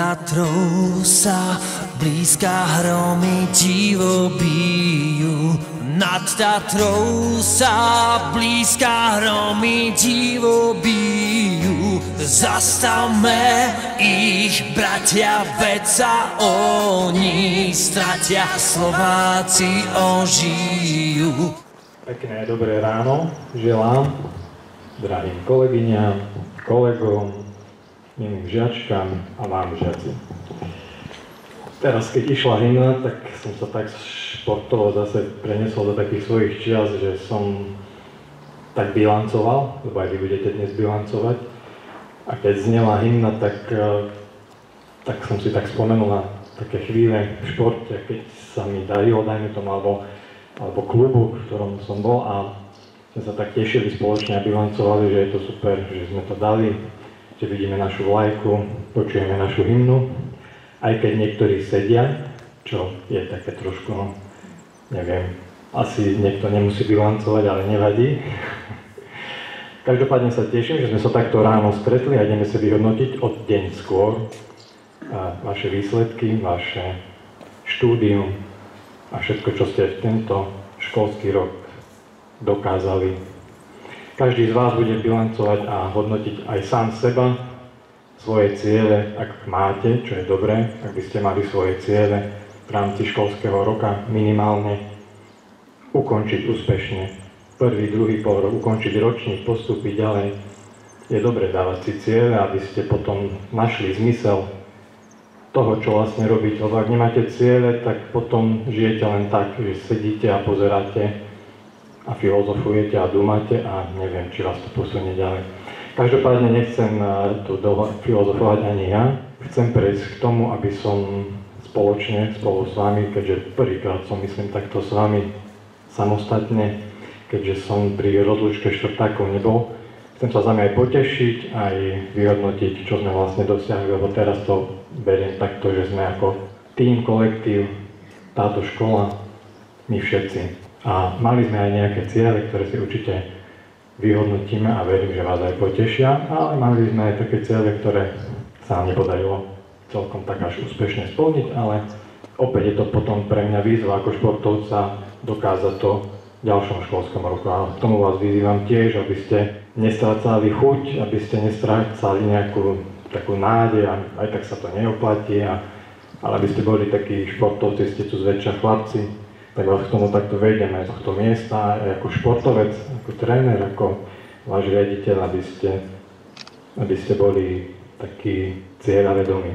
Tatrou sa blízka hromy divo bijú. Nad Tatrou sa blízka hromy divo bijú. Zastavme ich, bratia, veď sa oni stratia, Slováci ožijú. Pekné dobré ráno želám drahým kolegyňam, kolegom, milým žiačkám a vám žiaci. Teraz, keď išla hymna, tak som sa tak športovo zase prenesol do takých svojich čias, že som tak bilancoval, lebo aj vy budete dnes bilancovať. A keď znela hymna, tak som si tak spomenul na také chvíle v športe, keď sa mi darilo, dajme tomu, alebo klubu, v ktorom som bol, a sme sa tak tešili spoločne a bilancovali, že je to super, že sme to dali, že vidíme našu vlajku, počujeme našu hymnu, aj keď niektorí sedia, čo je také trošku, no, neviem, asi niekto nemusí bilancovať, ale nevadí. Každopádne sa teším, že sme sa takto ráno stretli a ideme sa vyhodnotiť od deň skôr vaše výsledky, vaše štúdium a všetko, čo ste v tento školský rok dokázali. Každý z vás bude bilancovať a hodnotiť aj sám seba, svoje ciele, ak máte, čo je dobré, ak by ste mali svoje ciele v rámci školského roka minimálne ukončiť úspešne. Prvý, druhý polrok, ukončiť ročník, postúpiť ďalej. Je dobré dávať si ciele, aby ste potom našli zmysel toho, čo vlastne robíte. Lebo ak nemáte ciele, tak potom žijete len tak, že sedíte a pozeráte a filozofujete a dúmate a neviem, či vás to posunie ďalej. Každopádne nechcem tu dlho filozofovať ani ja. Chcem prejsť k tomu, aby som spoločne, spolu s vami, keďže prvýkrát som myslím takto s vami samostatne, keďže som pri rozlúčke štvrtákov nebol, chcem sa s vami aj potešiť, aj vyhodnotiť, čo sme vlastne dosiahli, lebo teraz to beriem takto, že sme ako tým, kolektív, táto škola, my všetci. A mali sme aj nejaké ciele, ktoré si určite vyhodnotíme a verím, že vás aj potešia, ale mali sme aj také ciele, ktoré sa nám nepodarilo celkom tak až úspešne splniť, ale opäť je to potom pre mňa výzva ako športovca dokázať to v ďalšom školskom roku. A k tomu vás vyzývam tiež, aby ste nestrácali chuť, aby ste nestrácali nejakú takú nádej, a aj tak sa to neoplatí, ale aby ste boli takí športovci, ste tu zväčša chlapci, tak vás k tomu takto vejdeme aj z tohto miesta, aj ako športovec, ako tréner, ako váš riaditeľ, aby ste boli takí cieľavedomí,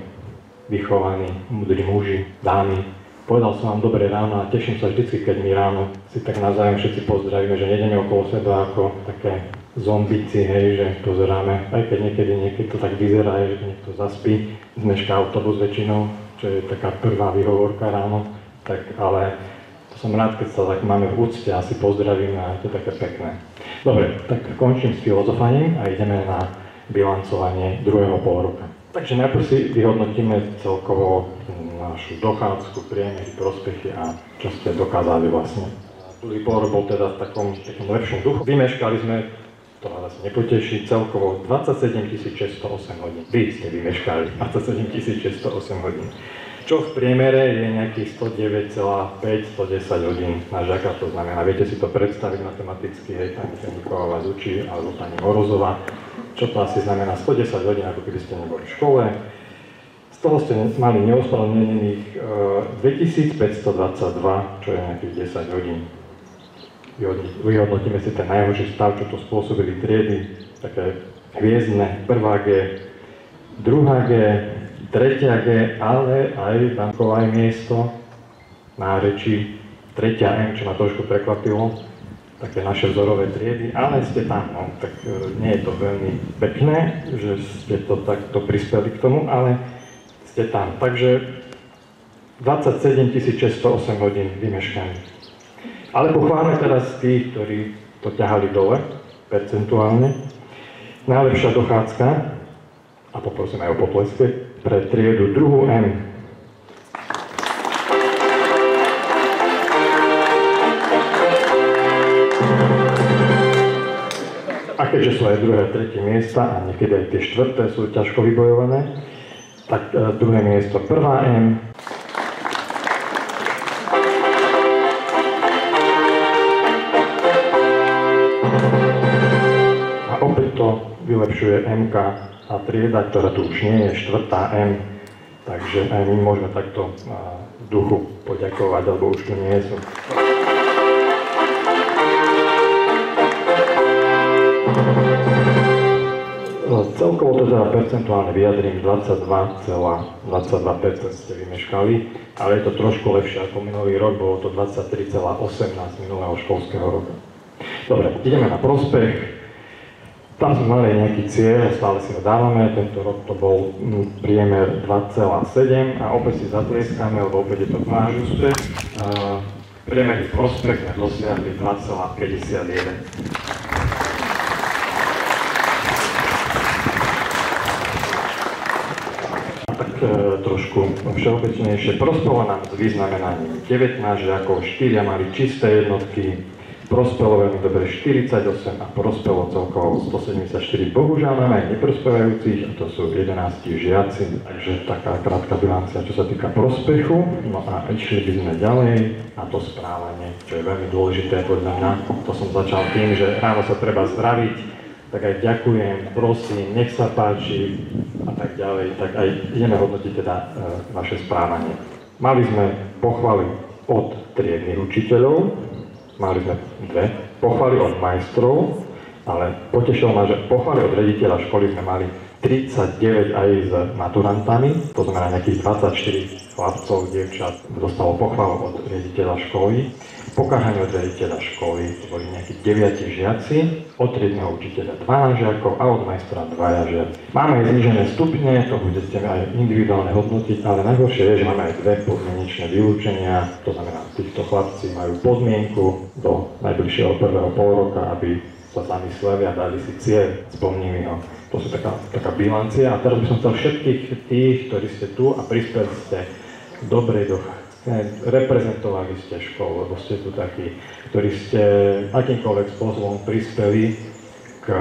vychovaní, múdri muži, dámy. Povedal som vám dobré ráno a teším sa vždycky, keď my ráno si tak navzájom všetci pozdravíme, že nejdeme okolo seba ako také zombici, hej, že pozeráme, aj keď niekedy to tak vyzerá, že niekto zaspí, zmešká autobus väčšinou, čo je taká prvá výhovorka ráno, tak ale som rád, keď sa tak máme v úcte a si pozdravíme a je to také pekné. Dobre, tak končím s filozofaním a ideme na bilancovanie druhého polroka. Takže najprv si vyhodnotíme celkovo našu dochádzku, priemery, prospechy a čo ste dokázali vlastne. Druhý polrok bol teda v takom lepšom duchu. Vymeškali sme, to vás asi nepoteší, celkovo 27 608 hodín. Vy ste vymeškali 27 608 hodín. Čo v priemere je nejakých 109,5-110 hodín na žiaka, to znamená, viete si to predstaviť matematicky, hej, pani Feníková vás učí, alebo pani Morozová, čo to asi znamená 110 hodín, ako keby ste neboli v škole. Z toho ste mali neospravedlnených 2522, čo je nejakých 10 hodín. Vyhodnotíme si ten najhorší stav, čo to spôsobili triedy, také hviezdne, prvá G, druhá G, tretia G, ale aj bankové miesto, náreči, tretia M, čo ma trošku prekvapilo, také naše vzorové triedy, ale ste tam, no, tak nie je to veľmi pekné, že ste to takto prispeli k tomu, ale ste tam. Takže 27 608 hodín vymeškaných. Ale pochváľme teraz tých, ktorí to ťahali dole, percentuálne. Najlepšia dochádzka, a poprosím aj o potleske, pre triedu druhú M. A keďže sú aj druhé a tretie miesta, a niekedy aj tie štvrté sú ťažko vybojované, Tak druhé miesto, prvá M. A opäť to vylepšuje MK a trieda, ktorá tu už nie je, štvrtá M. Takže aj my môžeme takto v duchu poďakovať, alebo už tu nie sú. Celkovo to teda percentuálne vyjadrím, 22,22% ste vymeškali, ale je to trošku lepšie ako minulý rok, bolo to 23,18 minulého školského roka. Dobre, ideme na prospech. Tam sme mali nejaký cieľ, stále si ho dávame, tento rok to bol priemer 2,7 a opäť si zatlieskame, lebo opäť je to váš úspech. Priemerný prospech sme dosiahli 2,51. Trošku všeobecnejšie. Prospelo nám s vyznamenaním 19 žiakov, 4 mali čisté jednotky, prospelo veľmi dobre 48 a prospelo celkovo 174. Bohužiaľ máme aj neprospevajúcich, a to sú 11 žiaci, takže taká krátka bilancia, čo sa týka prospechu. No a išli by sme ďalej na to správanie, čo je veľmi dôležité podľa mňa. To som začal tým, že ráno sa treba zdraviť, tak aj ďakujem, prosím, nech sa páči a tak ďalej, tak aj ideme hodnotiť teda vaše správanie. Mali sme pochvaly od triednych učiteľov, mali sme 2 pochvaly od majstrov, ale potešilo ma, že pochvaly od riaditeľa školy sme mali 39 aj s maturantami, to znamená nejakých 24 chlapcov, dievčat dostalo pochvalu od riaditeľa školy. Pokážanie od riaditeľa školy, to boli nejakí 9 žiaci, od triedneho učiteľa 12 žiakov a od majstra 2 žiaci. Máme aj znížené stupne, to budete aj individuálne hodnotiť, ale najhoršie je, že máme aj 2 podmienečné vylúčenia, to znamená, týchto chlapci majú podmienku do najbližšieho prvého polroka, aby sa zamysleli a dali si cieľ, splnili ho. To sú taká bilancia. A teraz by som chcel všetkých tých, ktorí ste tu a prispeli ste dobrej reprezentovali ste školu, lebo ste tu takí, ktorí ste akýmkoľvek spôsobom prispeli k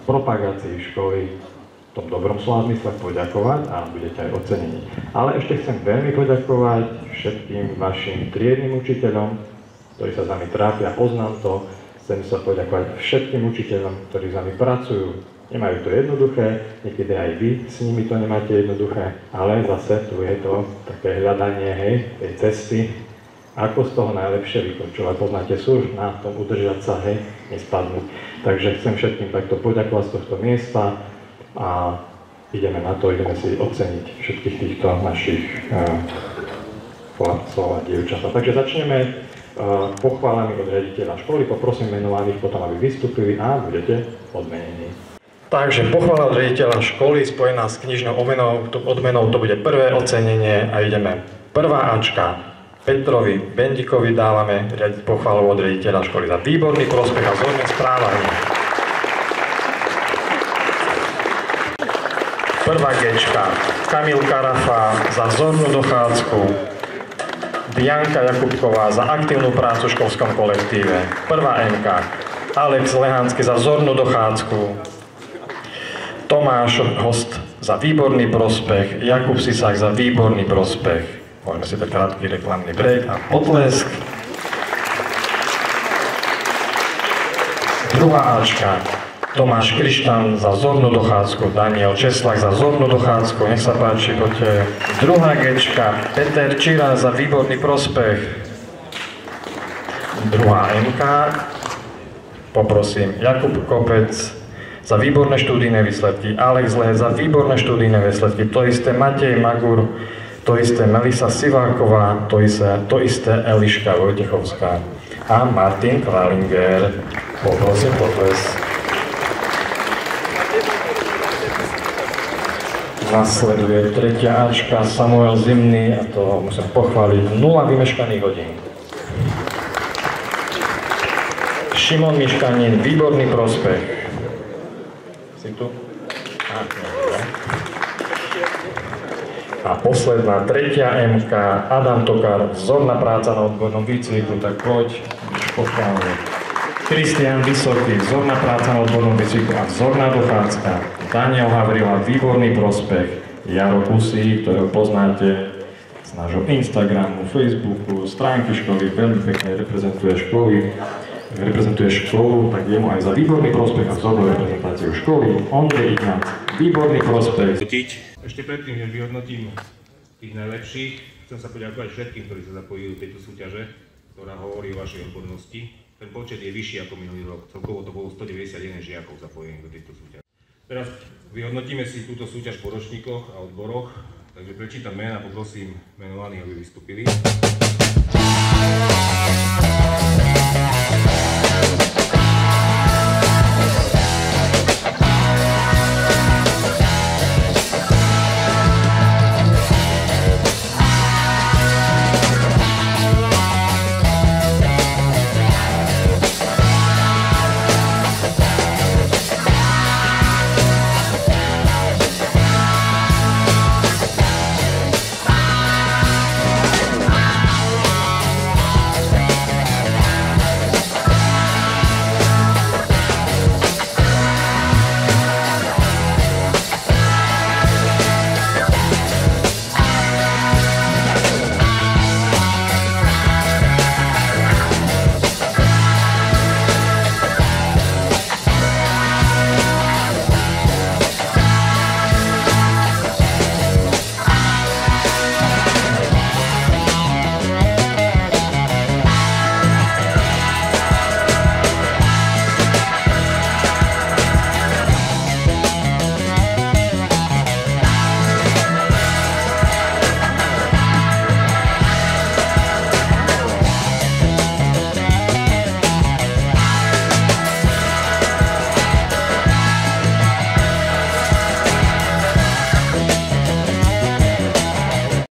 propagácii školy v tom dobrom slova zmysle poďakovať a budete aj ocenení. Ale ešte chcem veľmi poďakovať všetkým vašim triednym učiteľom, ktorí sa s nami trápia, poznám to. Chcem sa poďakovať všetkým učiteľom, ktorí s nami pracujú. Nemajú to jednoduché, niekedy aj vy s nimi to nemáte jednoduché, ale zase tu je to také hľadanie, hej, tej cesty, ako z toho najlepšie vykončovať. Poznáte, sú už na tom udržať sa, hej, nespadnúť. Takže chcem všetkým takto poďakovať z tohto miesta a ideme na to, ideme si oceniť všetkých týchto našich chlapcov a dievčatá. Takže začneme pochválami od riaditeľa školy, poprosím menovaných potom, aby vystúpili a budete odmenení. Takže pochvála od riaditeľa školy spojená s knižnou odmenou, to bude prvé ocenenie a ideme. Prvá Ačka, Petrovi Bendikovi dávame pochválu od riaditeľa školy za výborný prospech a vzorné správanie. Prvá Gčka, Kamil Karafa za vzornú dochádzku, Bianka Jakubková za aktívnu prácu v školskom kolektíve. Prvá MK, Alex Lehánsky za vzornú dochádzku, Tomáš Host za výborný prospech, Jakub Sisák za výborný prospech. Môžeme si tak krátky reklamný break a potlesk. Druhá Ačka, Tomáš Krištan za vzornú dochádzku, Daniel Česlak za vzornú dochádzku, nech sa páči, poďte. Druhá Gčka, Peter Čira za výborný prospech. Druhá MK, poprosím, Jakub Kopec za výborné študijné výsledky, Alex Lehec za výborné študijné výsledky, to isté Matej Magur, to isté Melisa Siváková, to isté Eliška Vojtechovská a Martin Kvalinger. Poprosím potles. Nasleduje tretia Ačka, Samuel Zimný, a to musím pochváliť, 0 vymeškaných hodín. Šimon Miškanin, výborný prospech. Si tu? A posledná, tretia MK, Adam Tokar, vzorná práca na odbornom výcviku, tak poď, pochváľujem. Kristián Vysoký, vzorná práca na odbornom výcviku a vzorná dochádzka. Daniel Havrila, výborný prospech. Jaro Kusy, ktorého poznáte z nášho Instagramu, Facebooku, stránky školy, veľmi pekne reprezentuje školu, tak jemu aj za výborný prospech a vzorovú reprezentáciu školy. Ondrej Ignác, výborný prospech. Ešte predtým, než vyhodnotím tých najlepších, chcem sa poďakovať všetkým, ktorí sa zapojili do tejto súťaže, ktorá hovorí o vašej odbornosti. Ten počet je vyšší ako minulý rok, celkovo to bolo 191 žiakov zapojených do tejto súťaže. Teraz vyhodnotíme si túto súťaž po ročníkoch a odboroch, takže prečítam mena, poprosím menovaných, aby vystúpili.